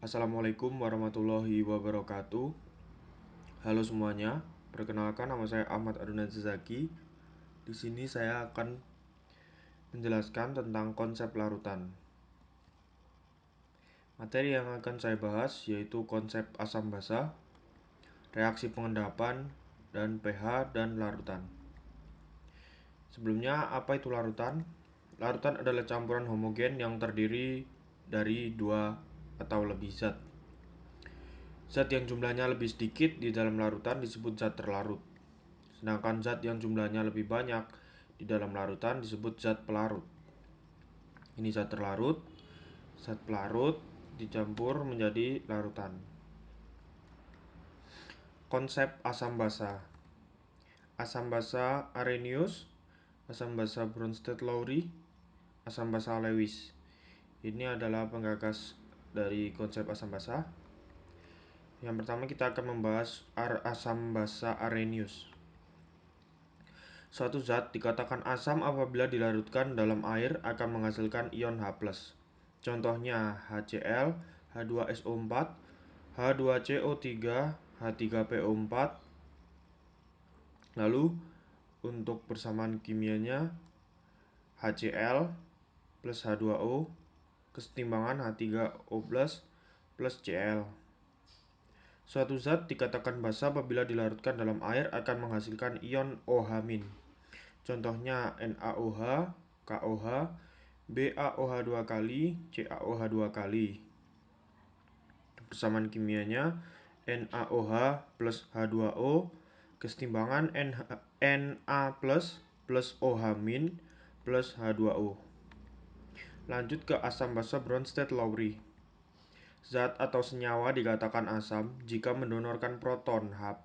Assalamualaikum warahmatullahi wabarakatuh. Halo semuanya, perkenalkan nama saya Ahmad Adunanzaki. Di sini saya akan menjelaskan tentang konsep larutan. Materi yang akan saya bahas yaitu konsep asam basa, reaksi pengendapan, dan pH dan larutan. Sebelumnya, apa itu larutan? Larutan adalah campuran homogen yang terdiri dari dua atau lebih zat. Zat yang jumlahnya lebih sedikit di dalam larutan disebut zat terlarut. Sedangkan zat yang jumlahnya lebih banyak di dalam larutan disebut zat pelarut. Ini zat terlarut, zat pelarut dicampur menjadi larutan. Konsep asam basa. Asam basa Arrhenius, asam basa Bronsted-Lowry, asam basa Lewis. Ini adalah penggagas dari konsep asam basa. Yang pertama kita akan membahas asam basa Arrhenius. Suatu zat dikatakan asam apabila dilarutkan dalam air akan menghasilkan ion H+. Contohnya HCl, H2SO4, H2CO3, H3PO4. Lalu untuk persamaan kimianya HCl plus H2O kesetimbangan H3O plus Cl. Suatu zat dikatakan basa apabila dilarutkan dalam air akan menghasilkan ion OH-. Contohnya NaOH, KOH, BaOH 2 kali, CaOH 2 kali. Persamaan kimianya NaOH plus H2O kesetimbangan Na plus OH- plus H2O. Lanjut ke asam basa Bronsted-Lowry. Zat atau senyawa dikatakan asam jika mendonorkan proton H+.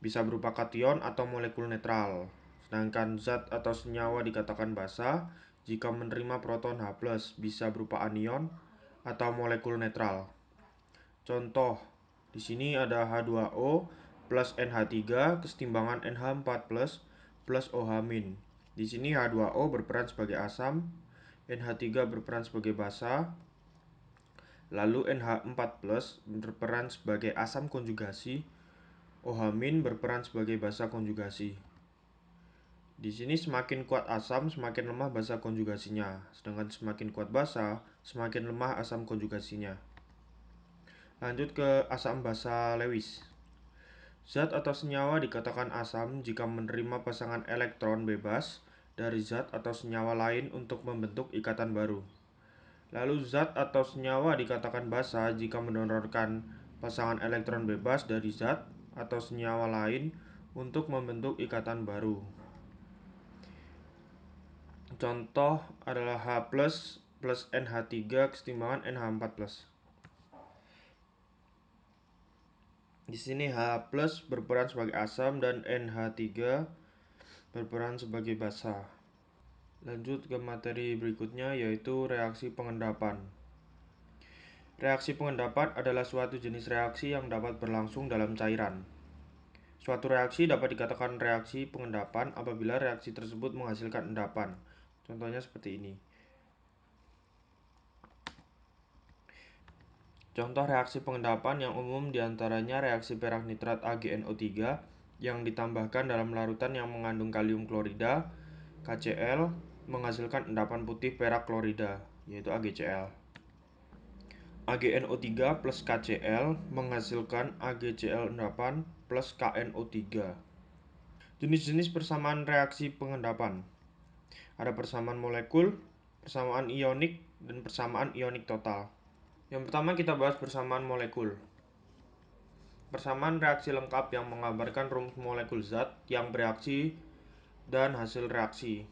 Bisa berupa kation atau molekul netral. Sedangkan zat atau senyawa dikatakan basa jika menerima proton H+, bisa berupa anion atau molekul netral. Contoh, di sini ada H2O plus NH3 kesetimbangan NH4 plus OH-. Di sini H2O berperan sebagai asam, NH3 berperan sebagai basa, lalu NH4 berperan sebagai asam konjugasi, OH- berperan sebagai basa konjugasi. Di sini semakin kuat asam, semakin lemah basa konjugasinya, sedangkan semakin kuat basa, semakin lemah asam konjugasinya. Lanjut ke asam basa Lewis. Zat atau senyawa dikatakan asam jika menerima pasangan elektron bebas dari zat atau senyawa lain untuk membentuk ikatan baru. Lalu zat atau senyawa dikatakan basa jika mendonorkan pasangan elektron bebas dari zat atau senyawa lain untuk membentuk ikatan baru. Contoh adalah H+ plus NH3 kesetimbangan NH4+. Di sini H+ berperan sebagai asam dan NH3 berperan sebagai basa. Lanjut ke materi berikutnya yaitu reaksi pengendapan. Reaksi pengendapan adalah suatu jenis reaksi yang dapat berlangsung dalam cairan. Suatu reaksi dapat dikatakan reaksi pengendapan apabila reaksi tersebut menghasilkan endapan. Contohnya seperti ini. Contoh reaksi pengendapan yang umum diantaranya reaksi perak nitrat AgNO3 yang ditambahkan dalam larutan yang mengandung kalium klorida, KCl, menghasilkan endapan putih perak klorida, yaitu AgCl. AgNO3 plus KCl menghasilkan AgCl endapan plus KNO3. Jenis-jenis persamaan reaksi pengendapan. Ada persamaan molekul, persamaan ionik, dan persamaan ionik total. Yang pertama kita bahas persamaan molekul. Persamaan reaksi lengkap yang menggambarkan rumus molekul zat yang bereaksi dan hasil reaksi.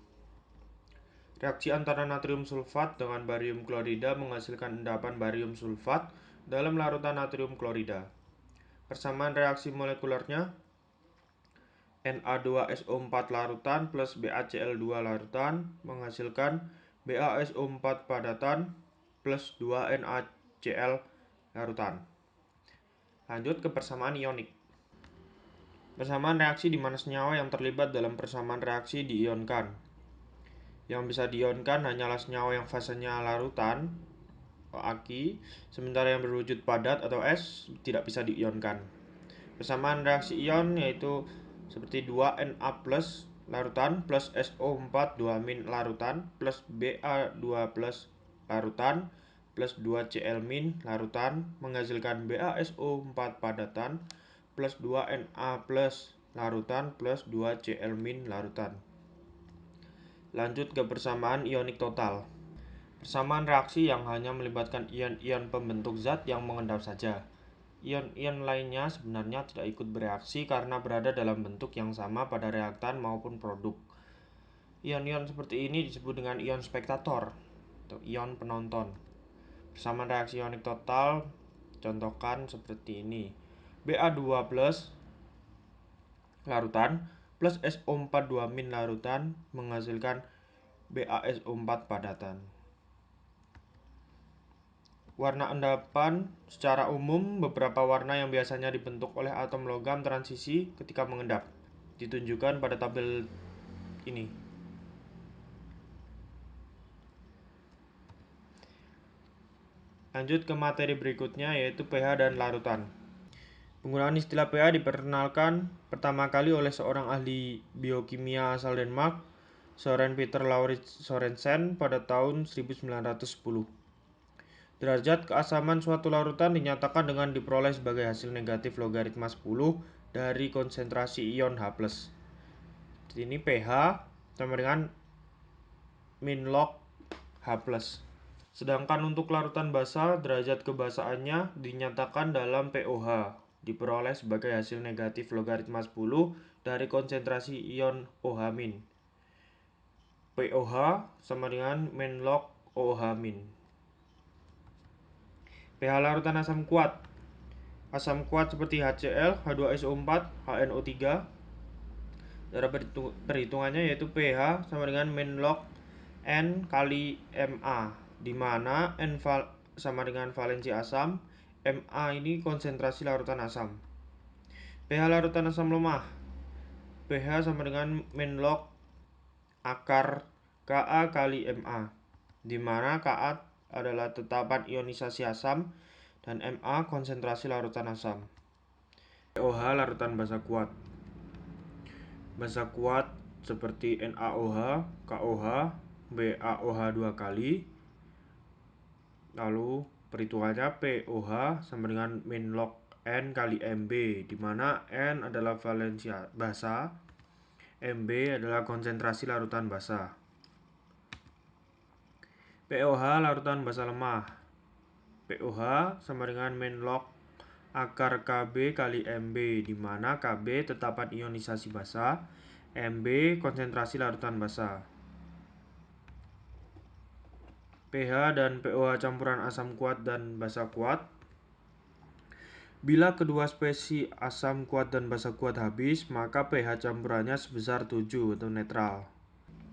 Reaksi antara natrium sulfat dengan barium klorida menghasilkan endapan barium sulfat dalam larutan natrium klorida. Persamaan reaksi molekulernya Na2SO4 larutan plus BaCl2 larutan menghasilkan BaSO4 padatan plus 2NaCl larutan. Lanjut ke persamaan ionik. Persamaan reaksi di mana senyawa yang terlibat dalam persamaan reaksi diionkan. Yang bisa diionkan hanyalah senyawa yang fasenya larutan Aki, sementara yang berwujud padat atau es tidak bisa diionkan. Persamaan reaksi ion yaitu seperti 2Na plus larutan plus SO4 2- larutan plus Ba2 plus larutan plus 2Cl- larutan menghasilkan BaSO4 padatan plus 2Na plus larutan plus 2Cl- larutan. Lanjut ke persamaan ionik total. Persamaan reaksi yang hanya melibatkan ion-ion pembentuk zat yang mengendap saja. Ion-ion lainnya sebenarnya tidak ikut bereaksi karena berada dalam bentuk yang sama pada reaktan maupun produk. Ion-ion seperti ini disebut dengan ion spektator atau ion penonton. Persamaan reaksi ionik total contohkan seperti ini. Ba2 plus larutan plus SO4 2- larutan menghasilkan BaSO4 padatan. Warna endapan secara umum beberapa warna yang biasanya dibentuk oleh atom logam transisi ketika mengendap ditunjukkan pada tabel ini. Lanjut ke materi berikutnya yaitu pH dan larutan. Penggunaan istilah pH diperkenalkan pertama kali oleh seorang ahli biokimia asal Denmark, Søren Peter Lauritz Sørensen pada tahun 1910. Derajat keasaman suatu larutan dinyatakan dengan diperoleh sebagai hasil negatif logaritma 10 dari konsentrasi ion H+. Di sini pH sama dengan min log H+. Sedangkan untuk larutan basa, derajat kebasaannya dinyatakan dalam pOH, diperoleh sebagai hasil negatif logaritma 10 dari konsentrasi ion OH-. pOH sama dengan min log OH-. pH larutan asam kuat. Asam kuat seperti HCl, H2SO4, HNO3. Cara perhitungannya yaitu pH sama dengan min log N kali Ma, di mana N sama dengan valensi asam, Ma ini konsentrasi larutan asam. pH larutan asam lemah. pH sama dengan min log akar Ka kali Ma, di mana Ka adalah tetapan ionisasi asam dan Ma konsentrasi larutan asam. pOH larutan basa kuat. Basa kuat seperti NaOH, KOH, BaOH 2 kali. Lalu perhitungannya pOH sama dengan min log N kali Mb, di mana N adalah valensi basa, Mb adalah konsentrasi larutan basa. pOH larutan basa lemah. pOH sama dengan min log akar Kb kali Mb, di mana Kb tetapan ionisasi basa, Mb konsentrasi larutan basa. pH dan pOH campuran asam kuat dan basa kuat. Bila kedua spesies asam kuat dan basa kuat habis, maka pH campurannya sebesar 7 atau netral.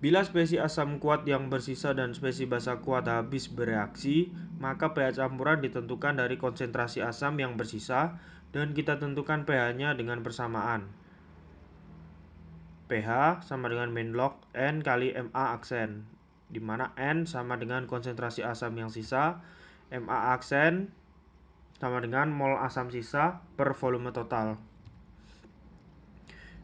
Bila spesies asam kuat yang bersisa dan spesies basa kuat habis bereaksi, maka pH campuran ditentukan dari konsentrasi asam yang bersisa dan kita tentukan pH-nya dengan persamaan. pH sama dengan min log N kali Ma aksen, di mana N sama dengan konsentrasi asam yang sisa, Ma aksen sama dengan mol asam sisa per volume total.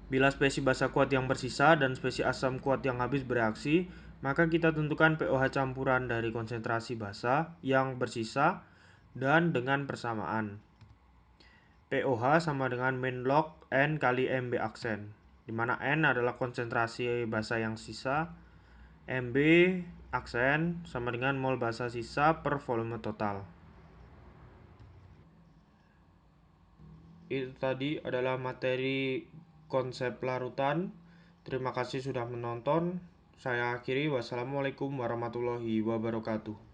Bila spesies basa kuat yang bersisa dan spesies asam kuat yang habis bereaksi, maka kita tentukan pOH campuran dari konsentrasi basa yang bersisa dan dengan persamaan. pOH sama dengan min log N kali Mb aksen, di mana N adalah konsentrasi basa yang sisa, Mb aksen sama dengan mol basa sisa per volume total. Itu tadi adalah materi konsep larutan. Terima kasih sudah menonton. Saya akhiri. Wassalamualaikum warahmatullahi wabarakatuh.